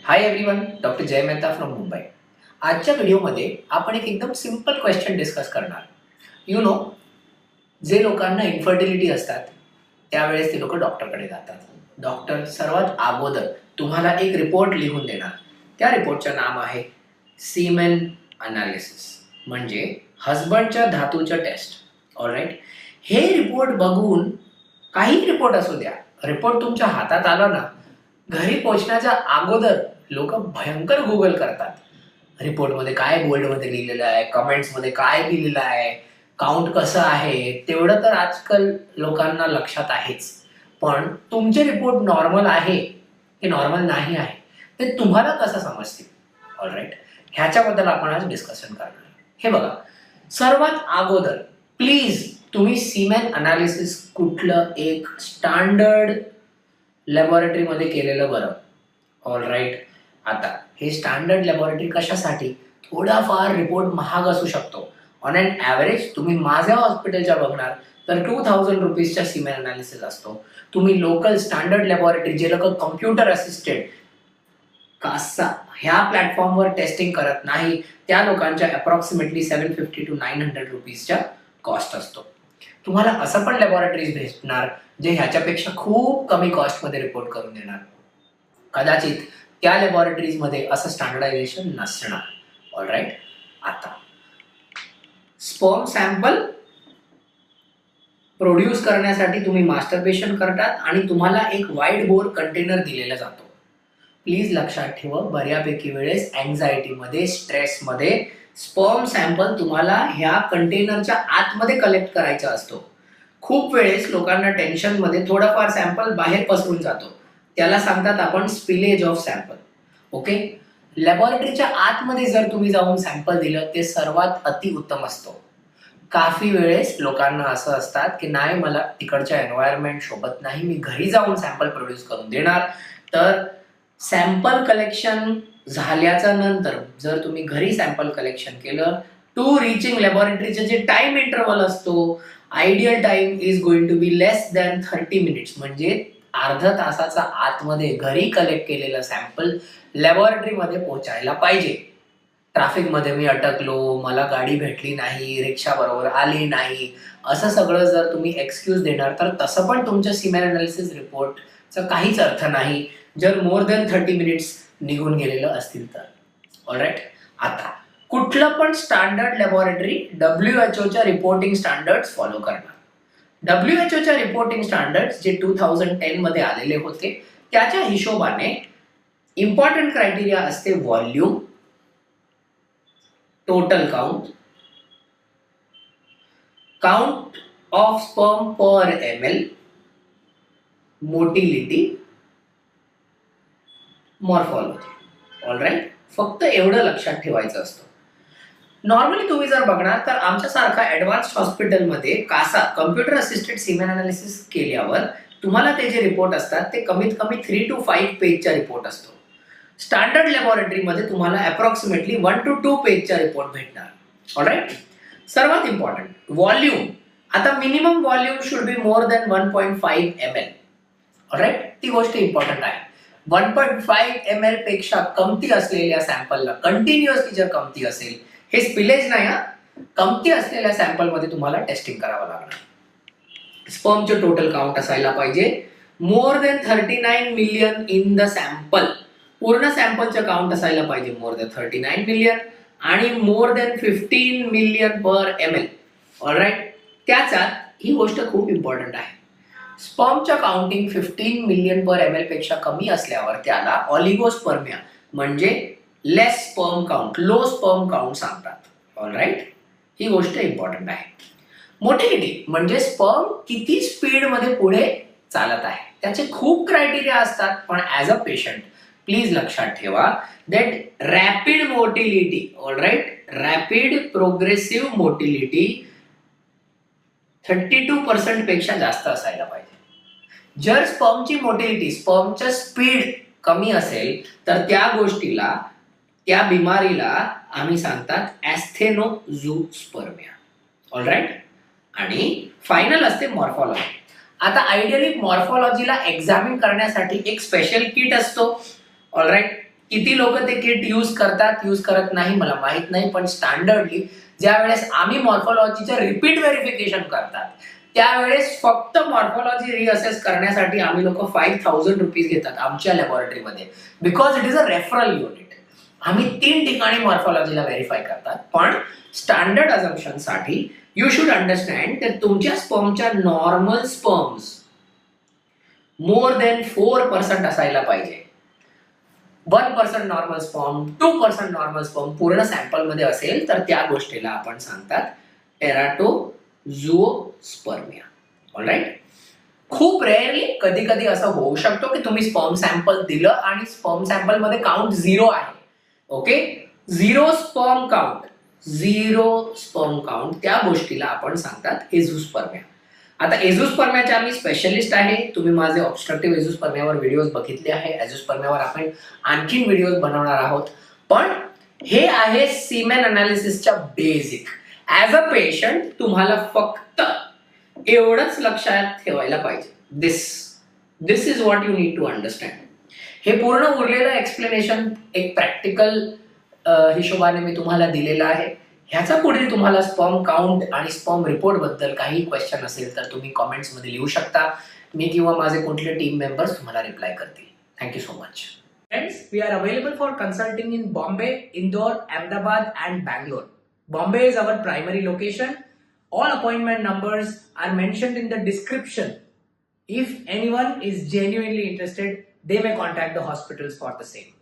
High everyone, doctor Jay Mehta from Mumbai. आजच्या व्हिडिओमध्ये आपण एक एकदम सिंपल क्वेश्चन डिस्कस करणार. जे लोकांना इन्फर्टिलिटी असतात त्यावेळेस ते लोक डॉक्टरकडे जातात. डॉक्टर सर्वात अगोदर तुम्हाला एक रिपोर्ट लिहून देणार. त्या रिपोर्टचं नाव आहे सीमेन अनालिसिस, म्हणजे हजबंडच्या धातूच्या टेस्ट. ऑलराईट, हे रिपोर्ट बघून, काही रिपोर्ट असू द्या, रिपोर्ट तुमच्या हातात आला ना, घरी पोहोचण्याच्या अगोदर लोक भयंकर गुगल करतात. रिपोर्टमध्ये काय बोल्डमध्ये लिहिलेलं आहे, कमेंट्समध्ये काय लिहिलेलं आहे, काउंट कसं आहे. तेवढं तर आजकाल लोकांना लक्षात आहेच, पण तुमचे रिपोर्ट नॉर्मल आहे की नॉर्मल नाही आहे ते तुम्हाला कसं समजतील. ऑलराईट, ह्याच्याबद्दल आपण आज डिस्कशन करणार. हे बघा, सर्वात अगोदर प्लीज तुम्ही सीमेन अनालिसिस कुठलं एक स्टँडर्ड लॅबोरेटरीमध्ये केलेलं बरं. ऑलराईट, आता हे स्टँडर्ड लॅबोरेटरी कशासाठी? थोडाफार रिपोर्ट महाग असू शकतो. ऑन अन ॲव्हरेज तुम्ही माझ्या हॉस्पिटलच्या बघणार तर 2000 रुपीजच्या सीमेन अनालिसिस असतो. तुम्ही लोकल स्टँडर्ड लॅबोरेटरी, जे लोक कम्प्युटर असिस्टेड कासा ह्या प्लॅटफॉर्मवर टेस्टिंग करत नाही, त्या लोकांच्या अप्रॉक्सिमेटली 750 to 900 रुपीजच्या कॉस्ट असतो. तुम्हाला असं पण लॅबोरेटरीज भेटणार जे ह्याच्यापेक्षा खूप कमी कॉस्टमध्ये रिपोर्ट करून देणार. कदाचित त्या लॅबोरेटरीजमध्ये असं स्टँडर्डायझेशन नसणार. ऑलराईट, आता स्पर्म सॅम्पल प्रोड्यूस करण्यासाठी तुम्ही मास्टरबेशन करतात आणि तुम्हाला एक वाईड बोर कंटेनर दिलेला जातो. प्लीज लक्षात ठेवा, बऱ्यापैकी वेळेस अँझायटीमध्ये, स्ट्रेसमध्ये स्पर्म सॅम्पल तुम्हाला ह्या कंटेनरच्या आतमध्ये कलेक्ट करायचा असतो. खूप वेळेस लोकांना टेन्शनमध्ये थोडाफार सॅम्पल बाहेर पसरून जातो, त्याला सांगतात आपण स्पिलेज ऑफ सॅम्पल. ओके, लॅबोरेटरीच्या आतमध्ये जर तुम्ही जाऊन सॅम्पल दिलं ते सर्वात अतिउत्तम असतो. काफी वेळेस लोकांना असं असतात की नाही, मला तिकडच्या एन्व्हायरमेंट शोभत नाही, मी घरी जाऊन सॅम्पल प्रोड्यूस करून देणार. तर सॅम्पल कलेक्शन झाल्याच्या नंतर जर तुम्ही घरी सॅम्पल कलेक्शन केलं, टू रिचिंग लॅबोरेटरीचे जे टाइम इंटरवल असतो, ideal time is going to be less than 30 minutes, म्हणजे अर्धा तासाचा आतमध्ये घरी कलेक्ट केलेलं सॅम्पल लॅबोरेटरीमध्ये पोहोचायला पाहिजे. ट्रॅफिकमध्ये मी अटकलो, मला गाडी भेटली नाही, रिक्षा बरोबर आली नाही, असं सगळं जर तुम्ही एक्सक्यूज देणार तर तसं पण तुमच्या सीमेन अनालिसिस रिपोर्टचा काहीच अर्थ नाही, जर मोर दॅन 30 मिनिट्स निघून गेलेलं असतील तर. ऑलराईट, आता कुठलं पण standard laboratory WHO reporting standards follow करणार. WHO रिपोर्टिंग स्टँडर्ड्स जे 2010 मध्ये आलेले होते, त्याच्या हिशोबाने इम्पॉर्टंट क्रायटेरिया असते volume, total count, count of sperm per ml, motility, morphology. All right, फक्त एवढं लक्षात ठेवायचं असतं. नॉर्मली तुम्ही जर बघणार तर आमच्यासारखा ऍडव्हान्स्ड हॉस्पिटलमध्ये कासा कम्प्युटर असिस्टेड सीमेन अनालिसिस केल्यावर तुम्हाला ते जे रिपोर्ट असतात ते कमीत कमी 3 to 5 पेजचा रिपोर्ट असतो. स्टँडर्ड लॅबोरेटरीमध्ये तुम्हाला अप्रॉक्सिमेटली 1 to 2 पेजचा रिपोर्ट भेटणार. ऑलराईट, सर्वात इम्पॉर्टंट व्हॉल्यूम. आता minimum volume should be more than 1.5 ml. All right, ती गोष्ट इम्पॉर्टंट आहे. 1.5 ml पेक्षा कमती असलेल्या सॅम्पलला, कंटिन्युअसली जर कमती असेल, हे स्पिलेज नाही हा, कमती असलेल्या सॅम्पलमध्ये तुम्हाला टेस्टिंग करावं लागणार. स्पर्मचे टोटल काउंट असायला पाहिजे more than 39 million in the sample. पूर्ण सॅम्पलचं काउंट असायला पाहिजे मोर दॅन 39 मिलियन आणि more than 15 million per ml. Alright, त्याच्यात ही गोष्ट खूप इम्पॉर्टंट आहे. स्पर्मच्या काउंटिंग 15 मिलियन पर ml पेक्षा कमी असल्यावर त्याला ऑलिगोस्पर्मिया म्हणजे less sperm count, low sperm count सांगतात. ऑलराईट, ही गोष्ट इम्पॉर्टंट आहे. मोटिलिटी म्हणजे स्पर्म किती स्पीडमध्ये पुढे चालत आहे, त्याचे खूप क्रायटेरिया असतात. पण ऍज अ पेशंट प्लीज लक्षात ठेवा that rapid motility, all right, rapid progressive motility 32% पेक्षा जास्त असायला पाहिजे. जर स्पर्मची मोटिलिटी, स्पर्मच्या स्पीड कमी असेल तर त्या गोष्टीला, त्या बिमारीला आम्ही सांगतात ॲस्थेनोझूस्पर्मिया. ऑलराईट, आणि फायनल असते मॉर्फॉलॉजी. आता आयडियली मॉर्फॉलॉजीला एक्झामिन करण्यासाठी एक स्पेशल किट असतो. ऑलराईट, किती लोक ते किट यूज करतात यूज करत नाही मला माहित नाही, पण स्टँडर्डली ज्या वेळेस आम्ही मॉर्फोलॉजीचं रिपीट व्हेरिफिकेशन करतात त्यावेळेस फक्त मॉर्फोलॉजी रिअसेस करण्यासाठी आम्ही लोक 5,000 रुपीज घेतात आमच्या लॅबोरेटरीमध्ये, because it is a referral unit. आम्ही 3 ठिकाणी मॉर्फोलॉजीला व्हेरीफाय करतात. पण स्टँडर्ड अझम्पशन साठी यू शुड अंडरस्टँड की तुमच्या स्पर्मच्या नॉर्मल स्पर्म्स मोर देन 4% असायला पाहिजे. 1% नॉर्मल स्पर्म, 2% नॉर्मल स्पर्म पूर्ण सॅम्पल मध्ये असेल तर त्या गोष्टीला आपण सांगतात टेराटोझुओस्पर्मिया. ऑलराईट. खूप रेअरली कधी कधी असं होऊ शकतो की तुम्ही स्पर्म सॅम्पल दिलं आणि स्पर्म सॅम्पल मध्ये काउंट 0 आहे. ओके, 0 स्पर्म काउंट त्या गोष्टीला आपण सांगतात एझोस्पर्मिया. आता एझोस्पर्मियाचे आम्ही स्पेशलिस्ट आहे. तुम्ही माझे ऑब्स्ट्रक्टिव्ह एझोस्पर्मियावर व्हिडिओज बघितले आहे. एझोस्पर्मियावर आपण आणखीन व्हिडिओज बनवणार आहोत. पण हे आहे सीमेन अनालिसिसच्या बेसिक. ऍज अ पेशंट तुम्हाला फक्त एवढंच लक्षात ठेवायला पाहिजे. This is what you need to understand. हे पूर्ण उरलेलं एक्सप्लेनेशन एक प्रॅक्टिकल हिशोबाने मी तुम्हाला दिलेलं आहे. ह्याचा पुढे तुम्हाला स्पर्म काउंट आणि स्पर्म रिपोर्ट बद्दल काही क्वेश्चन असेल तर तुम्ही कॉमेंट्स मध्ये लिहू शकता. मी किंवा माझे कुठले टीम मेंबर्स तुम्हाला रिप्लाय करतील. Thank you so much. Friends, we are available for consulting in Bombay, Indore, Ahmedabad and Bangalore. Bombay is our primary location. All appointment numbers are mentioned in the description. If anyone is genuinely interested, they may contact the hospitals for the same.